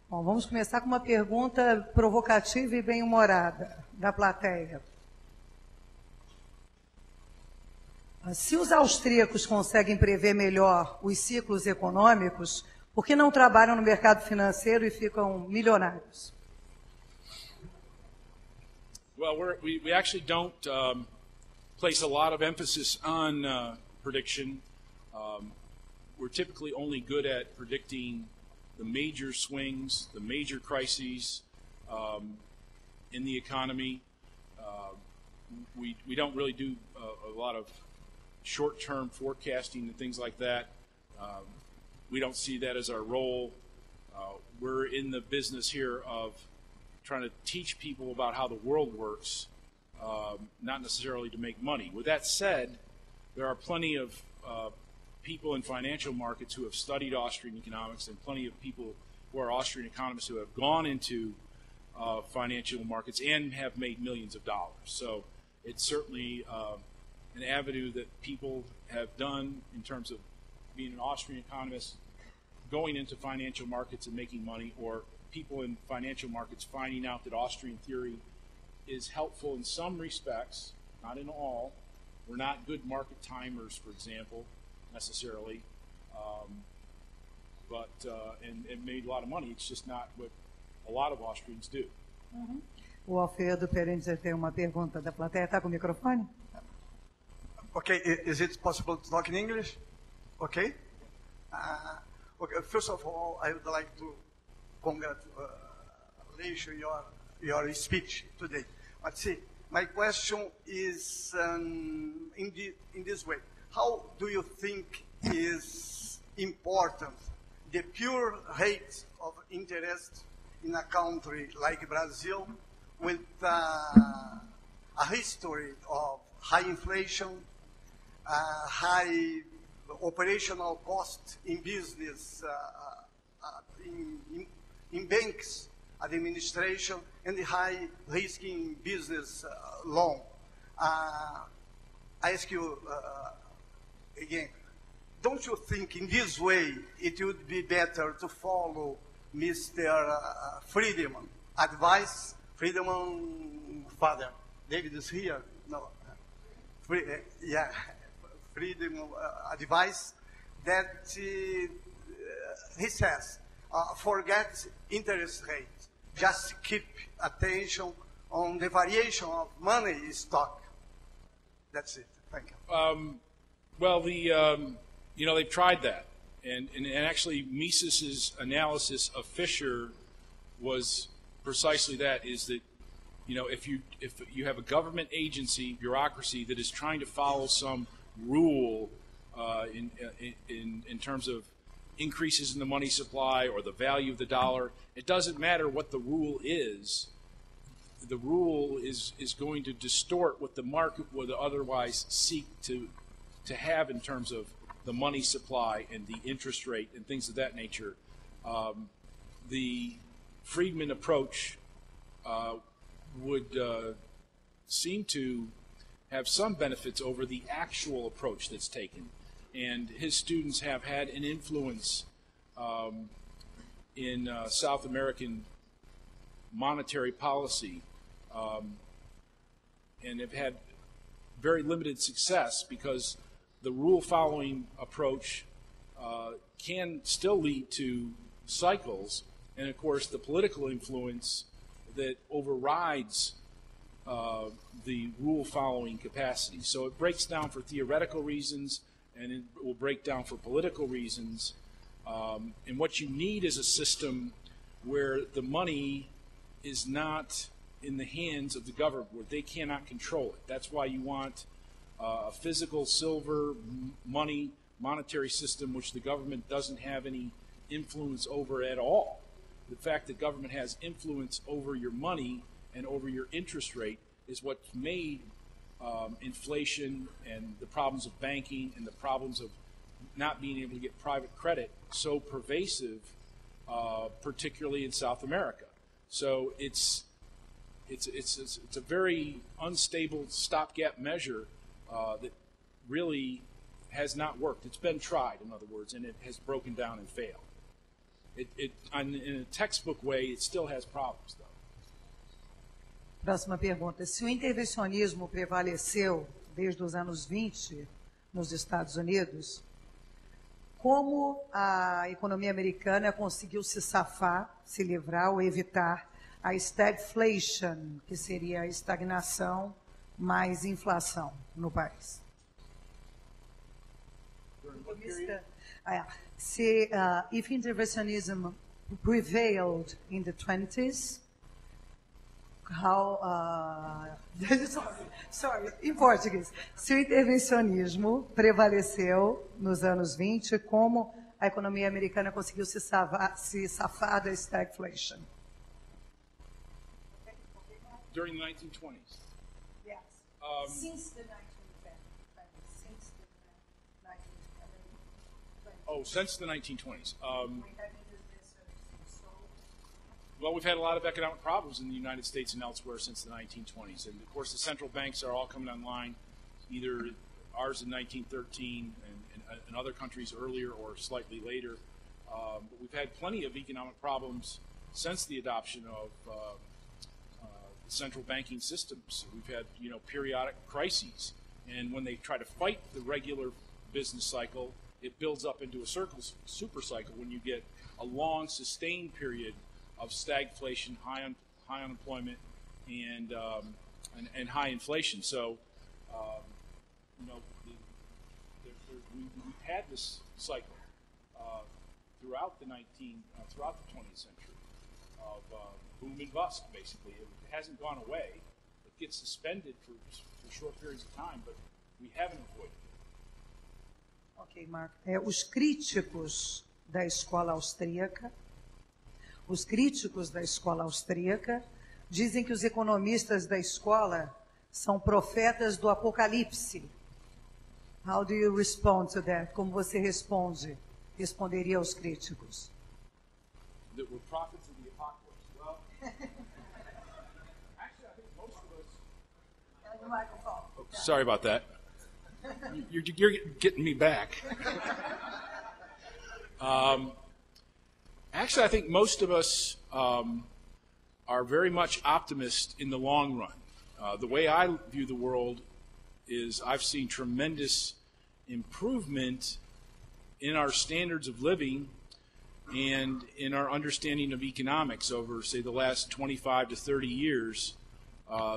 Bom, vamos começar com uma pergunta provocativa e bem-humorada da plateia. Se os austríacos conseguem prever melhor os ciclos econômicos, por que não trabalham no mercado financeiro e ficam milionários? Well, we actually don't place a lot of emphasis on prediction. We're typically only good at predicting the major swings, the major crises in the economy. We don't really do a lot of short-term forecasting and things like that. We don't see that as our role. We're in the business here of trying to teach people about how the world works, not necessarily to make money. With that said, there are plenty of people in financial markets who have studied Austrian economics and plenty of people who are Austrian economists who have gone into financial markets and have made millions of dollars. So it's certainly an avenue that people have done in terms of being an Austrian economist, going into financial markets and making money, or people in financial markets finding out that Austrian theory is helpful in some respects, not in all. We're not good market timers, for example, necessarily, and made a lot of money. It's just not what a lot of Austrians do. Uhum. O Alfredo Perenzer tem uma pergunta da plateia. Está com o microfone? Okay, is it possible to talk in English? Okay. Okay. First of all, I would like to congratulate your speech today. But see, my question is in this way: how do you think is important the pure rate of interest in a country like Brazil, with a history of high inflation, high operational cost in business, in banks administration, and the high risk in business loan? I ask you again, don't you think in this way it would be better to follow Mr. Friedman advice? Friedman father, David is here? No. Yeah. Freedom advice that he says, forget interest rate, just keep attention on the variation of money stock. That's it. Thank you. Well, they've tried that, and actually Mises's analysis of Fisher was precisely that: is that if you have a government agency, bureaucracy that is trying to follow some rule in terms of increases in the money supply or the value of the dollar, it doesn't matter what the rule is. The rule is going to distort what the market would otherwise seek to have in terms of the money supply and the interest rate and things of that nature. The Friedman approach would seem to have some benefits over the actual approach that's taken. And his students have had an influence in South American monetary policy and have had very limited success because the rule-following approach can still lead to cycles, and of course the political influence that overrides the rule-following capacity. So it breaks down for theoretical reasons, and it will break down for political reasons. And what you need is a system where the money is not in the hands of the government, where they cannot control it. That's why you want a physical silver money monetary system which the government doesn't have any influence over at all. The fact that government has influence over your money and over your interest rate is what made inflation and the problems of banking and the problems of not being able to get private credit so pervasive, particularly in South America. So it's a very unstable stopgap measure that really has not worked. It's been tried, in other words, and it has broken down and failed. In a textbook way, it still has problems, though. Próxima pergunta. Se o intervencionismo prevaleceu desde os anos 20 nos Estados Unidos, como a economia americana conseguiu se safar, se livrar ou evitar a stagflation, que seria a estagnação mais inflação no país? If interventionism prevailed in the 20s, how, sorry, em português, se o intervencionismo prevaleceu nos anos 20, como a economia americana conseguiu se safar da stagflation? During the 1920s? Yes. Since the 1920s. Oh, since the 1920s. Well, we've had a lot of economic problems in the United States and elsewhere since the 1920s. And, of course, the central banks are all coming online, either ours in 1913 and other countries earlier or slightly later. But we've had plenty of economic problems since the adoption of central banking systems. We've had, periodic crises. And when they try to fight the regular business cycle, it builds up into a super cycle when you get a long, sustained period of stagflation, high unemployment, and high inflation. So, we've had this cycle throughout the 20th century of boom and bust. Basically, it hasn't gone away. It gets suspended for short periods of time, but we haven't avoided it. Ok, Mark. Os críticos da escola austríaca, dizem que os economistas da escola são profetas do apocalipse. How do you respond to that? Como você responderia aos críticos? That we're prophets of the apocalypse. Well, actually, I think most of us. Sorry about that. You're getting me back. Actually, I think most of us are very much optimists in the long run. The way I view the world is I've seen tremendous improvement in our standards of living and in our understanding of economics over, say, the last 25 to 30 years.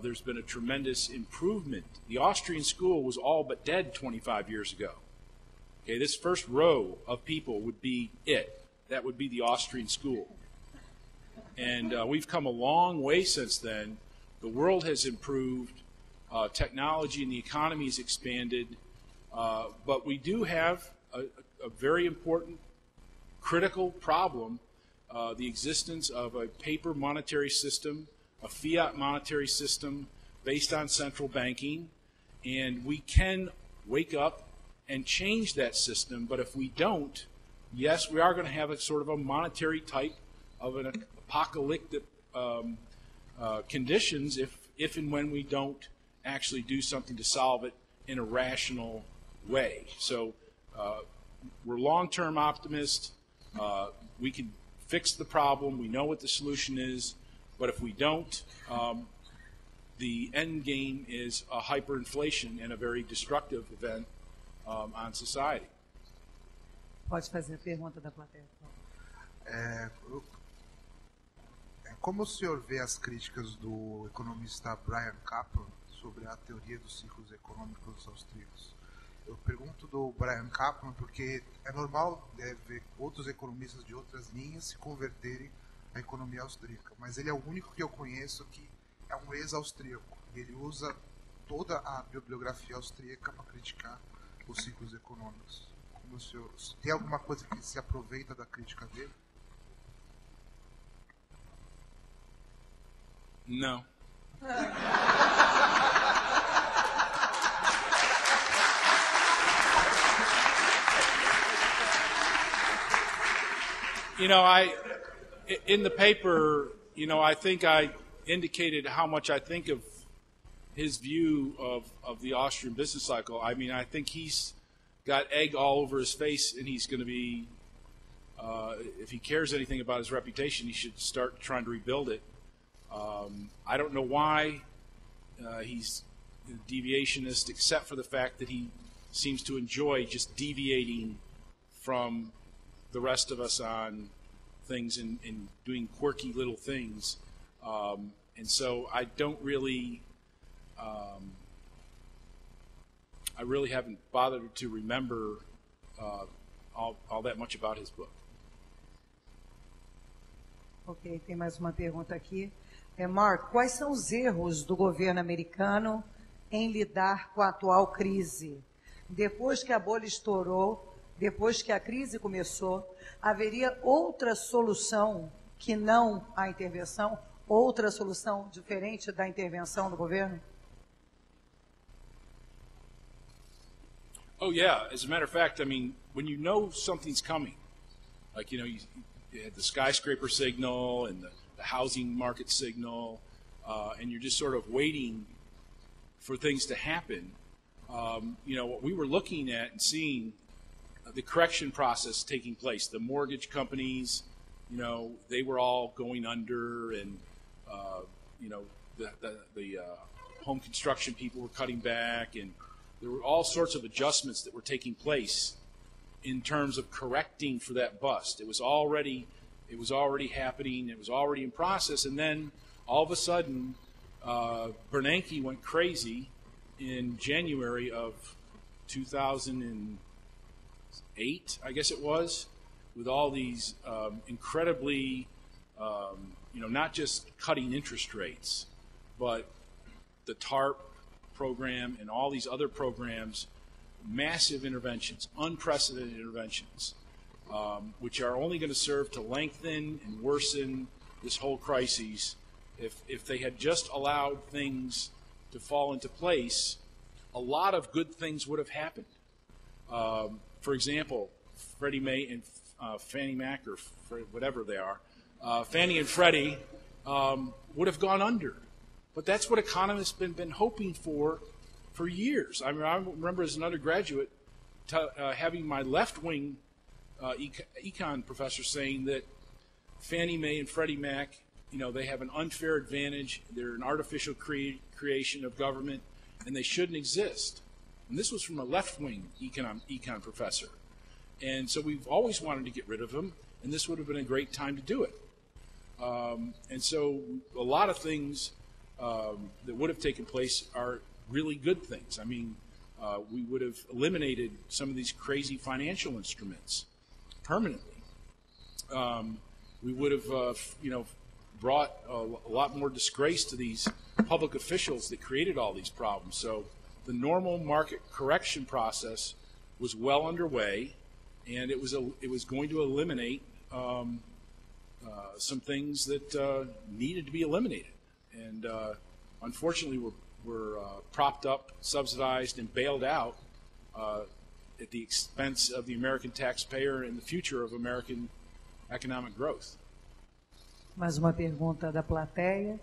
There's been a tremendous improvement. The Austrian school was all but dead 25 years ago. Okay, this first row of people would be it. That would be the Austrian school. And we've come a long way since then. The world has improved. Technology and the economy has expanded. But we do have a very important, critical problem, the existence of a paper monetary system, a fiat monetary system based on central banking, and we can wake up and change that system, but if we don't, yes, we are going to have a sort of a monetary type of an apocalyptic conditions if and when we don't actually do something to solve it in a rational way. So we're long-term optimists. We can fix the problem. We know what the solution is. But if we don't, the end game is a hyperinflation and a very destructive event on society. Pode fazer a pergunta da plateia. Como o senhor vê as críticas do economista Brian Kaplan sobre a teoria dos ciclos econômicos austríacos? Eu pergunto do Brian Kaplan porque é normal ver outros economistas de outras linhas se converterem à economia austríaca, mas ele é o único que eu conheço que é um ex-austríaco. Ele usa toda a bibliografia austríaca para criticar os ciclos econômicos. Como o senhor, tem alguma coisa que se aproveita da crítica dele? Não. In the paper, I think I indicated how much I think of his view of the Austrian business cycle. I mean, I think he's got egg all over his face, and he's going to be if he cares anything about his reputation, he should start trying to rebuild it. I don't know why he's a deviationist, except for the fact that he seems to enjoy just deviating from the rest of us on things and doing quirky little things. And so I don't really, I really haven't bothered to remember all that much about his book. Ok, tem mais uma pergunta aqui. Mark, quais são os erros do governo americano em lidar com a atual crise? Depois que a bolha estourou, depois que a crise começou, haveria outra solução que não a intervenção? Outra solução diferente da intervenção do governo? Oh, yeah. As a matter of fact, I mean, when you know something's coming, like, you had the skyscraper signal and the housing market signal, and you're just sort of waiting for things to happen. What we were looking at and seeing the correction process taking place, the mortgage companies, they were all going under, and the home construction people were cutting back, and there were all sorts of adjustments that were taking place in terms of correcting for that bust. It was already happening. It was already in process, and then all of a sudden, Bernanke went crazy in January of 2008, I guess it was, with all these incredibly, not just cutting interest rates, but the TARP program and all these other programs, massive interventions, unprecedented interventions, which are only going to serve to lengthen and worsen this whole crisis. If they had just allowed things to fall into place, a lot of good things would have happened. For example, Freddie Mae and Fannie Mac, or whatever they are, Fannie and Freddie would have gone under. But that's what economists have been hoping for years. I mean, I remember as an undergraduate having my left-wing econ professor saying that Fannie Mae and Freddie Mac, they have an unfair advantage. They're an artificial creation of government, and they shouldn't exist. And this was from a left-wing econ professor. And so we've always wanted to get rid of them, and this would have been a great time to do it. And so a lot of things that would have taken place are really good things. I mean, we would have eliminated some of these crazy financial instruments permanently. We would have, brought a lot more disgrace to these public officials that created all these problems. So the normal market correction process was well underway, and it was going to eliminate some things that needed to be eliminated. And unfortunately, we're propped up, subsidized, and bailed out at the expense of the American taxpayer and the future of American economic growth. Mais uma pergunta da plateia.